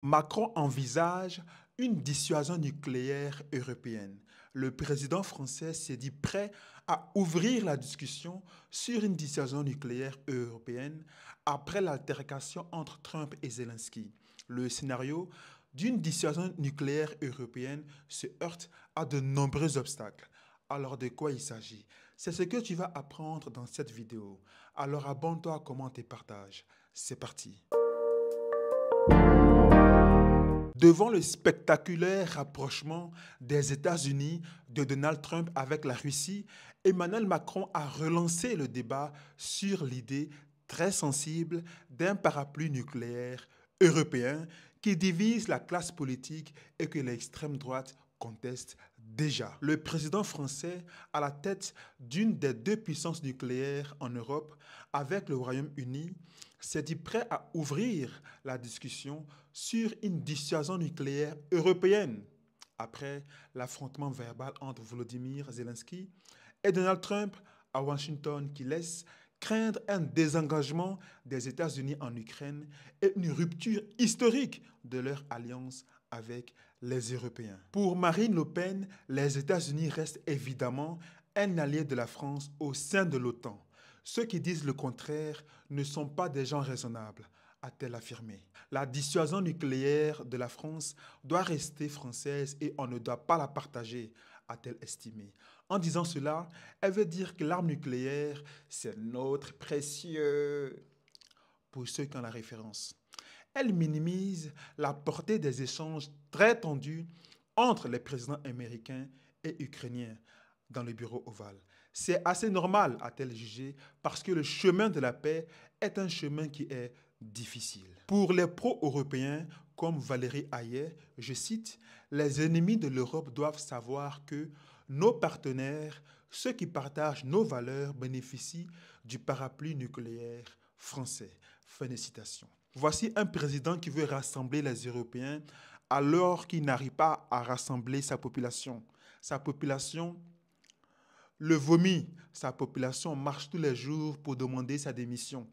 Macron envisage une dissuasion nucléaire européenne. Le président français s'est dit prêt à ouvrir la discussion sur une dissuasion nucléaire européenne après l'altercation entre Trump et Zelensky. Le scénario d'une dissuasion nucléaire européenne se heurte à de nombreux obstacles. Alors de quoi il s'agit? C'est ce que tu vas apprendre dans cette vidéo. Alors abonne-toi, commente et partage. C'est parti. Devant le spectaculaire rapprochement des États-Unis de Donald Trump avec la Russie, Emmanuel Macron a relancé le débat sur l'idée très sensible d'un parapluie nucléaire européen qui divise la classe politique et que l'extrême droite conteste déjà. Le président français, à la tête d'une des deux puissances nucléaires en Europe, avec le Royaume-Uni, s'est dit prêt à ouvrir la discussion sur une dissuasion nucléaire européenne après l'affrontement verbal entre Volodymyr Zelensky et Donald Trump à Washington qui laisse craindre un désengagement des États-Unis en Ukraine et une rupture historique de leur alliance avec les Européens. Pour Marine Le Pen, les États-Unis restent évidemment un allié de la France au sein de l'OTAN. Ceux qui disent le contraire ne sont pas des gens raisonnables, a-t-elle affirmé. La dissuasion nucléaire de la France doit rester française et on ne doit pas la partager, a-t-elle estimé. En disant cela, elle veut dire que l'arme nucléaire, c'est notre précieux, pour ceux qui ont la référence. Elle minimise la portée des échanges très tendus entre les présidents américains et ukrainiens dans le bureau ovale. C'est assez normal, a-t-elle jugé, parce que le chemin de la paix est un chemin qui est difficile. Pour les pro-européens, comme Valérie Hayet, je cite, « Les ennemis de l'Europe doivent savoir que nos partenaires, ceux qui partagent nos valeurs, bénéficient du parapluie nucléaire français. » Fin de citation. Voici un président qui veut rassembler les Européens alors qu'il n'arrive pas à rassembler sa population. Sa population le vomit. Sa population marche tous les jours pour demander sa démission.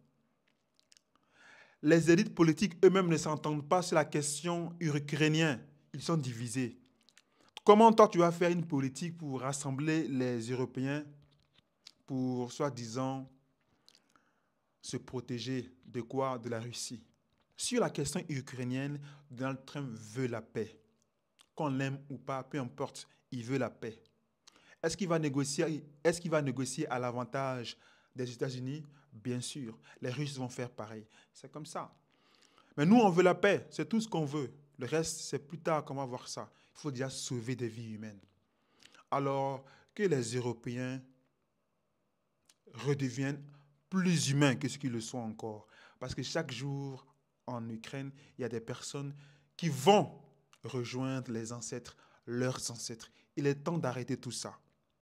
Les élites politiques eux-mêmes ne s'entendent pas sur la question ukrainienne. Ils sont divisés. Comment toi tu vas faire une politique pour rassembler les Européens pour, soi-disant, se protéger de quoi? De la Russie. Sur la question ukrainienne, Donald Trump veut la paix. Qu'on l'aime ou pas, peu importe, il veut la paix. Est-ce qu'il va négocier à l'avantage des États-Unis? Bien sûr. Les Russes vont faire pareil. C'est comme ça. Mais nous, on veut la paix. C'est tout ce qu'on veut. Le reste, c'est plus tard qu'on va voir ça. Il faut déjà sauver des vies humaines. Alors que les Européens redeviennent plus humains que ce qu'ils le sont encore. Parce que chaque jour, en Ukraine, il y a des personnes qui vont rejoindre les ancêtres, leurs ancêtres. Il est temps d'arrêter tout ça.